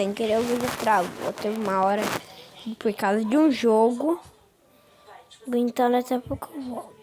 sem querer o vídeo travou. Teve uma hora por causa de um jogo. Então daqui a pouco eu volto.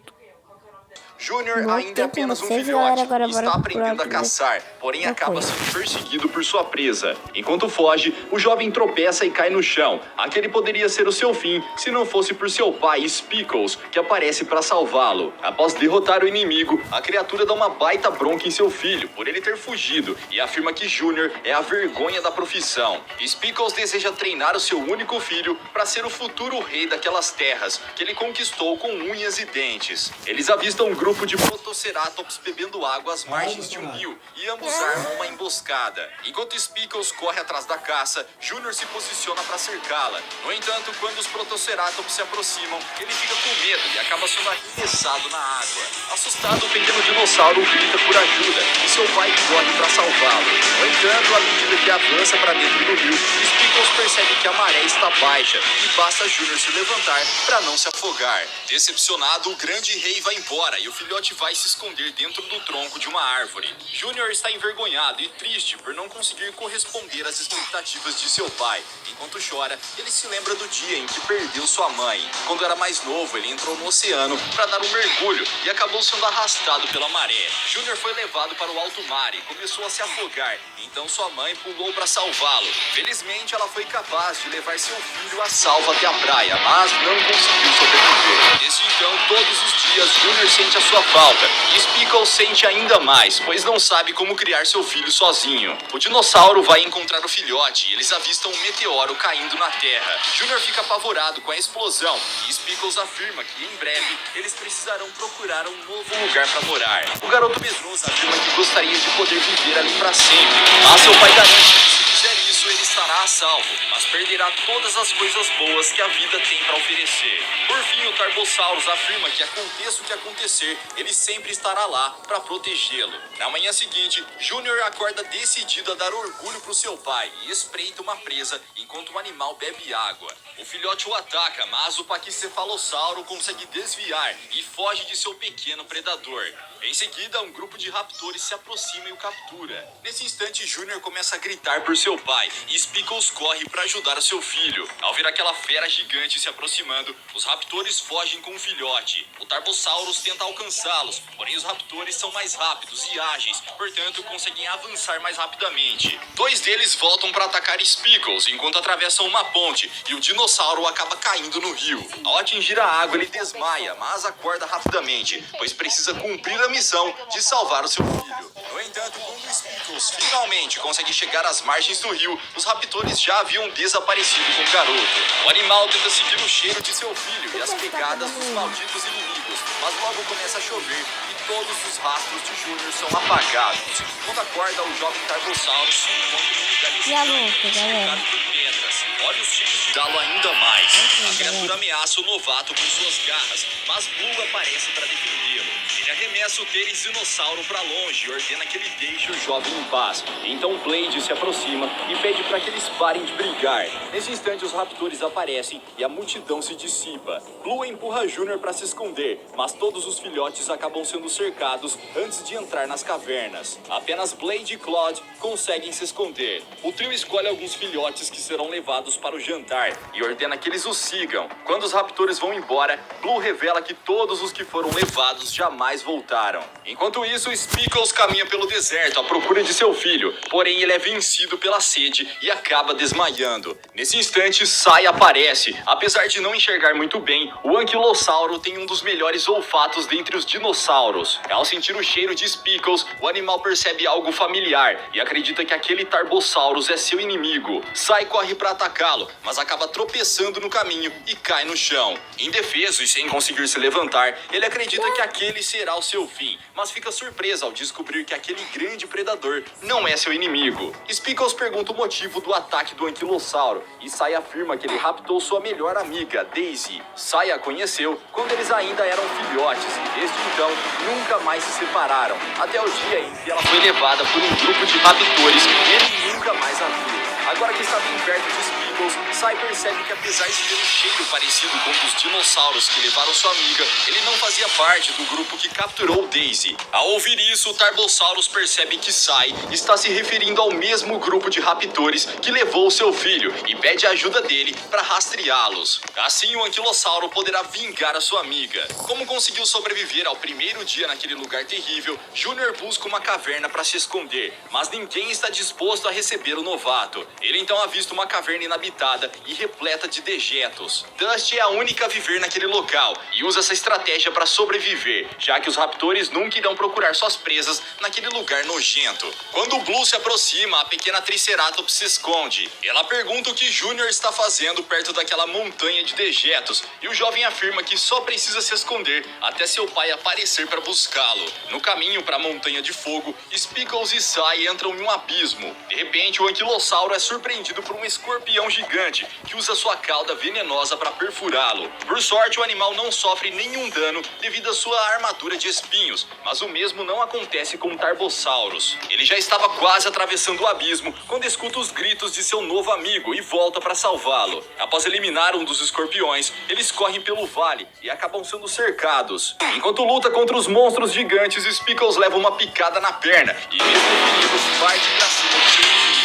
Júnior ainda é apenas um filhote e está aprendendo a caçar, porém acaba sendo perseguido por sua presa. Enquanto foge, o jovem tropeça e cai no chão. Aquele poderia ser o seu fim se não fosse por seu pai, Speckles, que aparece para salvá-lo. Após derrotar o inimigo, a criatura dá uma baita bronca em seu filho por ele ter fugido e afirma que Júnior é a vergonha da profissão. Speckles deseja treinar o seu único filho para ser o futuro rei daquelas terras que ele conquistou com unhas e dentes. Eles avistam um grupo de Protoceratops bebendo água às margens de um rio e ambos armam uma emboscada. Enquanto Speckles corre atrás da caça, Júnior se posiciona para cercá-la. No entanto, quando os Protoceratops se aproximam, ele fica com medo e acaba sendo arremessado na água. Assustado, o pequeno dinossauro grita por ajuda e seu pai corre para salvá-lo. No entanto, à medida que avança para dentro do rio, Speckles percebe que a maré está baixa e basta Júnior se levantar para não se afogar. Decepcionado, o grande rei vai embora e o filhote vai se esconder dentro do tronco de uma árvore. Júnior está envergonhado e triste por não conseguir corresponder às expectativas de seu pai. Enquanto chora, ele se lembra do dia em que perdeu sua mãe. Quando era mais novo, ele entrou no oceano para dar um mergulho e acabou sendo arrastado pela maré. Júnior foi levado para o alto mar e começou a se afogar. Então sua mãe pulou para salvá-lo. Felizmente, ela foi capaz de levar seu filho a salvo até a praia, mas não conseguiu sobreviver. Desde então, todos os dias, Júnior sente a sua falta e Speckles sente ainda mais, pois não sabe como criar seu filho sozinho. O dinossauro vai encontrar o filhote e eles avistam um meteoro caindo na Terra. Júnior fica apavorado com a explosão e Speckles afirma que em breve eles precisarão procurar um novo lugar para morar. O garoto medroso afirma que gostaria de poder viver ali para sempre, mas seu pai garante que se fizer isso ele estará a salvo, mas perderá todas as coisas boas que a vida tem para oferecer. Por fim, o Tarbosaurus afirma que aconteça o que acontecer, ele sempre estará lá para protegê-lo. Na manhã seguinte, Júnior acorda decidido a dar orgulho para o seu pai e espreita uma presa enquanto o animal bebe água. O filhote o ataca, mas o paquicefalossauro consegue desviar e foge de seu pequeno predador. Em seguida, um grupo de raptores se aproxima e o captura. Nesse instante, Júnior começa a gritar por seu pai e Speckles corre para ajudar o seu filho. Ao ver aquela fera gigante se aproximando, os raptores fogem com o filhote. O Tarbosaurus tenta alcançá-los, porém os raptores são mais rápidos e ágeis, portanto conseguem avançar mais rapidamente. Dois deles voltam para atacar Speckles enquanto atravessam uma ponte e o dinossauro acaba caindo no rio. Ao atingir a água, ele desmaia, mas acorda rapidamente, pois precisa cumprir a missão de salvar o seu filho. No entanto, quando Speckles finalmente consegue chegar às margens do rio, os raptores já haviam desaparecido com o garoto. O animal tenta seguir o cheiro de seu filho e as pegadas dos malditos inimigos, mas logo começa a chover e todos os rastros de Júnior são apagados. Quando acorda, o jovem Tarbosaurus se encontra em um lugar cercado por pedras, olhos cheios de galo ainda mais. A criatura ameaça o novato com suas garras, mas Blue aparece para defendê-lo. Ele arremessa o tênis dinossauro para longe e ordena que ele deixe o jovem em paz. Então Blade se aproxima e pede para que eles parem de brigar. Nesse instante, os raptores aparecem e a multidão se dissipa. Blue empurra Júnior para se esconder, mas todos os filhotes acabam sendo cercados antes de entrar nas cavernas. Apenas Blade e Claude conseguem se esconder. O trio escolhe alguns filhotes que serão levados para o jantar e ordena que eles os sigam. Quando os raptores vão embora, Blue revela que todos os que foram levados jamais voltaram. Enquanto isso, Speckles caminha pelo deserto à procura de seu filho, porém ele é vencido pela sede e acaba desmaiando. Nesse instante, Sai aparece. Apesar de não enxergar muito bem, o Anquilossauro tem um dos melhores olfatos dentre os dinossauros. Ao sentir o cheiro de Speckles, o animal percebe algo familiar e acredita que aquele Tarbosaurus é seu inimigo. Sai corre para atacá-lo, mas acaba tropeçando no caminho e cai no chão. Indefeso e sem conseguir se levantar, ele acredita que aquele será o seu fim, mas fica surpreso ao descobrir que aquele grande predador não é seu inimigo. Speckles pergunta o motivo do ataque do Anquilossauro e Sai afirma que ele raptou sua melhor amiga, Daisy. Sai a conheceu quando eles ainda eram filhotes e desde então nunca mais se separaram, até o dia em que ela foi levada por um grupo de raptores e ele nunca mais a viu. Agora que está bem perto de Speckles, Spickles, Sai percebe que apesar de ter um cheiro parecido com o dos dinossauros que levaram sua amiga, ele não fazia parte do grupo que capturou Daisy. Ao ouvir isso, o Tarbosaurus percebe que Sai está se referindo ao mesmo grupo de raptores que levou seu filho e pede a ajuda dele para rastreá-los. Assim, o anquilossauro poderá vingar a sua amiga. Como conseguiu sobreviver ao primeiro dia naquele lugar terrível, Junior busca uma caverna para se esconder, mas ninguém está disposto a receber o novato. Ele então avista uma caverna inabitada e repleta de dejetos. Dusty é a única a viver naquele local e usa essa estratégia para sobreviver, já que os raptores nunca irão procurar suas presas naquele lugar nojento. Quando o Blue se aproxima, a pequena Triceratops se esconde. Ela pergunta o que Junior está fazendo perto daquela montanha de dejetos e o jovem afirma que só precisa se esconder até seu pai aparecer para buscá-lo. No caminho para a Montanha de Fogo, Spickles e Sai entram em um abismo. De repente, o anquilossauro é surpreendido por um escorpião gigante que usa sua cauda venenosa para perfurá-lo. Por sorte, o animal não sofre nenhum dano devido à sua armadura de espinhos, mas o mesmo não acontece com o Tarbosaurus. Ele já estava quase atravessando o abismo quando escuta os gritos de seu novo amigo e volta para salvá-lo. Após eliminar um dos escorpiões, eles correm pelo vale e acabam sendo cercados. Enquanto luta contra os monstros gigantes, Spickles leva uma picada na perna e, mesmo ferido, parte para cima do seu inimigo.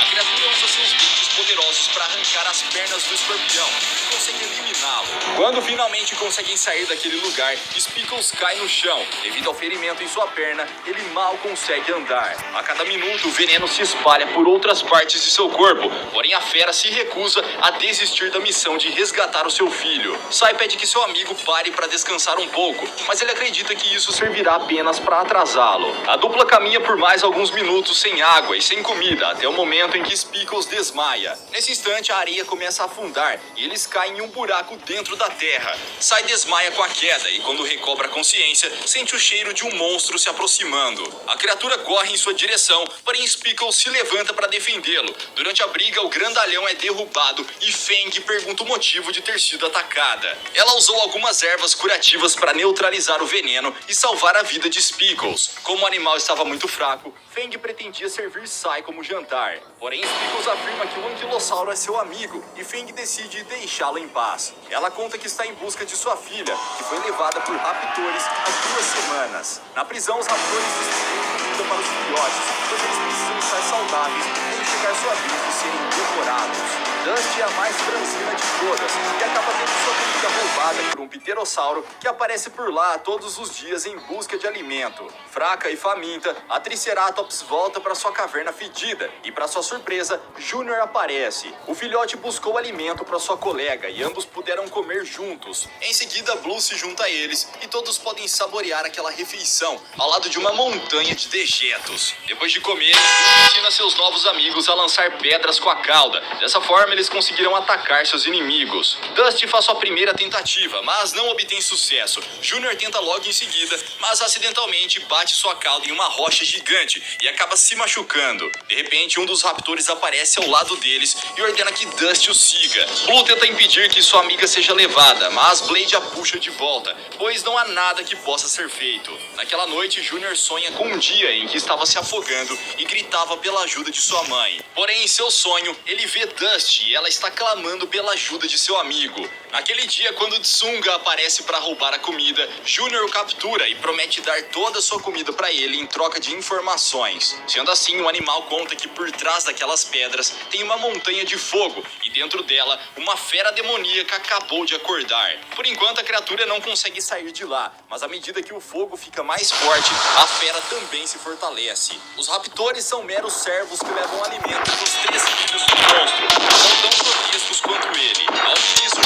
A criatura usa seus dentes poderosos para arrancar as pernas do escorpião e consegue eliminá-lo. Quando finalmente conseguem sair daquele lugar, Spickles cai no chão. Devido ao ferimento em sua perna, ele mal consegue andar. A cada minuto, o veneno se espalha por outras partes de seu corpo, porém a fera se recusa a desistir da missão de resgatar o seu filho. Sai pede que seu amigo pare para descansar um pouco, mas ele acredita que isso servirá apenas para atrasá-lo. A dupla caminha por mais alguns minutos sem água e sem comida, até o momento em que Spickles desmaia. Nesse instante, a areia começa a afundar e eles caem em um buraco dentro da terra. Sai desmaia com a queda e, quando recobra a consciência, sente o cheiro de um monstro se aproximando. A criatura corre em sua direção, porém Spickles se levanta para defendê-lo. Durante a briga, o grandalhão é derrubado e Fang pergunta o motivo de ter sido atacada. Ela usou algumas ervas curativas para neutralizar o veneno e salvar a vida de Spickles. Como o animal estava muito fraco, Fang pretendia servir Sai como jantar. Porém, Spickles afirma que o anquilossauro é seu amigo e Fang decide deixá-lo em paz. Ela conta que está em busca de sua filha, que foi levada por raptores há 2 semanas. Na prisão, os raptores distribuem comida para os filhotes, pois eles precisam estar saudáveis e chegar sua vez de serem devorados. Dusty é a mais franzina de todas e acaba tendo sua comida roubada por um pterossauro que aparece por lá todos os dias em busca de alimento. Fraca e faminta, a Triceratops volta para sua caverna fedida e, para sua surpresa, Junior aparece. O filhote buscou alimento para sua colega e ambos puderam comer juntos. Em seguida, Blue se junta a eles e todos podem saborear aquela refeição ao lado de uma montanha de dejetos. Depois de comer, Blue ensina seus novos amigos a lançar pedras com a cauda. Dessa forma, eles conseguirão atacar seus inimigos. Dusty faz sua primeira tentativa, mas não obtém sucesso. Junior tenta logo em seguida, mas acidentalmente bate sua cauda em uma rocha gigante e acaba se machucando. De repente, um dos raptores aparece ao lado deles e ordena que Dusty o siga. Blue tenta impedir que sua amiga seja levada, mas Blade a puxa de volta, pois não há nada que possa ser feito. Naquela noite, Junior sonha com um dia em que estava se afogando e gritava pela ajuda de sua mãe. Porém, em seu sonho, ele vê Dusty e ela está clamando pela ajuda de seu amigo. Naquele dia, quando Tsunga aparece para roubar a comida, Junior o captura e promete dar toda a sua comida para ele em troca de informações. Sendo assim, o animal conta que por trás daquelas pedras tem uma montanha de fogo e dentro dela uma fera demoníaca acabou de acordar. Por enquanto, a criatura não consegue sair de lá, mas à medida que o fogo fica mais forte, a fera também se fortalece. Os raptores são meros servos que levam alimento para os 3 filhos do monstro. São tão grotescos quanto ele. Ao ouvir isso,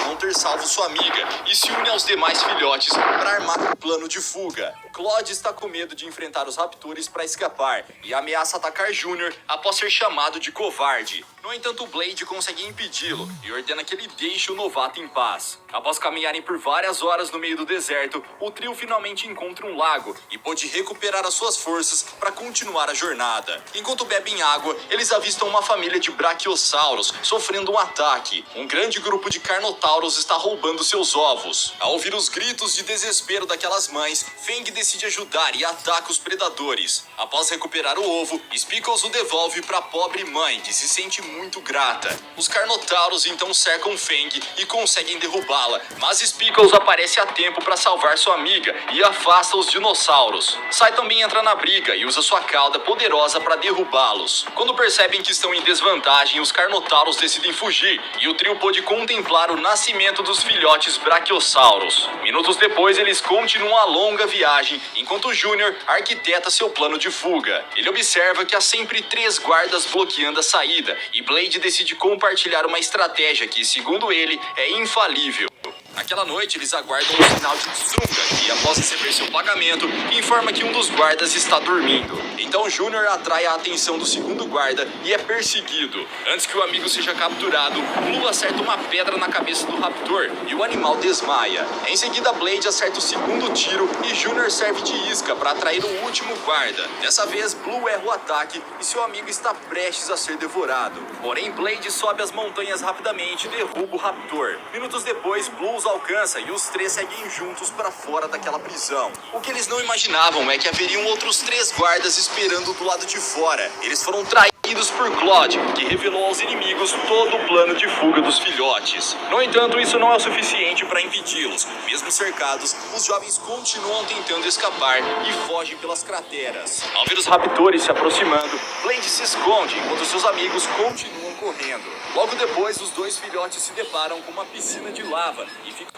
não ter salvo sua amiga e se une aos demais filhotes para armar um plano de fuga. Claude está com medo de enfrentar os raptores para escapar e ameaça atacar Junior após ser chamado de covarde. No entanto, Blade consegue impedi-lo e ordena que ele deixe o novato em paz. Após caminharem por várias horas no meio do deserto, o trio finalmente encontra um lago e pôde recuperar as suas forças para continuar a jornada. Enquanto bebem água, eles avistam uma família de braquiossauros sofrendo um ataque. Um grande grupo de carnotauros está roubando seus ovos. Ao ouvir os gritos de desespero daquelas mães, Fang decide ajudar e ataca os predadores. Após recuperar o ovo, Spickles o devolve para a pobre mãe, que se sente muito grata. Os Carnotauros então cercam Fang e conseguem derrubá-la, mas Spickles aparece a tempo para salvar sua amiga e afasta os dinossauros. Sai também entra na briga e usa sua cauda poderosa para derrubá-los. Quando percebem que estão em desvantagem, os Carnotauros decidem fugir e o trio pôde contemplar o nascimento dos filhotes Brachiosauros. Minutos depois, eles continuam a longa viagem, enquanto Junior arquiteta seu plano de fuga. Ele observa que há sempre 3 guardas bloqueando a saída e Blade decide compartilhar uma estratégia que, segundo ele, é infalível. Naquela noite, eles aguardam um sinal de Zunga, que após receber seu pagamento, informa que um dos guardas está dormindo. Então Junior atrai a atenção do segundo guarda e é perseguido. Antes que o amigo seja capturado, Blue acerta uma pedra na cabeça do raptor e o animal desmaia. Em seguida, Blade acerta o segundo tiro e Junior serve de isca para atrair o último guarda. Dessa vez, Blue erra o ataque e seu amigo está prestes a ser devorado. Porém, Blade sobe as montanhas rapidamente e derruba o raptor. Minutos depois, Blue os alcança e os 3 seguem juntos para fora daquela prisão. O que eles não imaginavam é que haveriam outros 3 guardas esperando do lado de fora. Eles foram traídos por Claude, que revelou aos inimigos todo o plano de fuga dos filhotes. No entanto, isso não é o suficiente para impedi-los. Mesmo cercados, os jovens continuam tentando escapar e fogem pelas crateras. Ao ver os raptores se aproximando, Blade se esconde enquanto seus amigos continuam correndo. Logo depois, os 2 filhotes se deparam com uma piscina de lava e ficam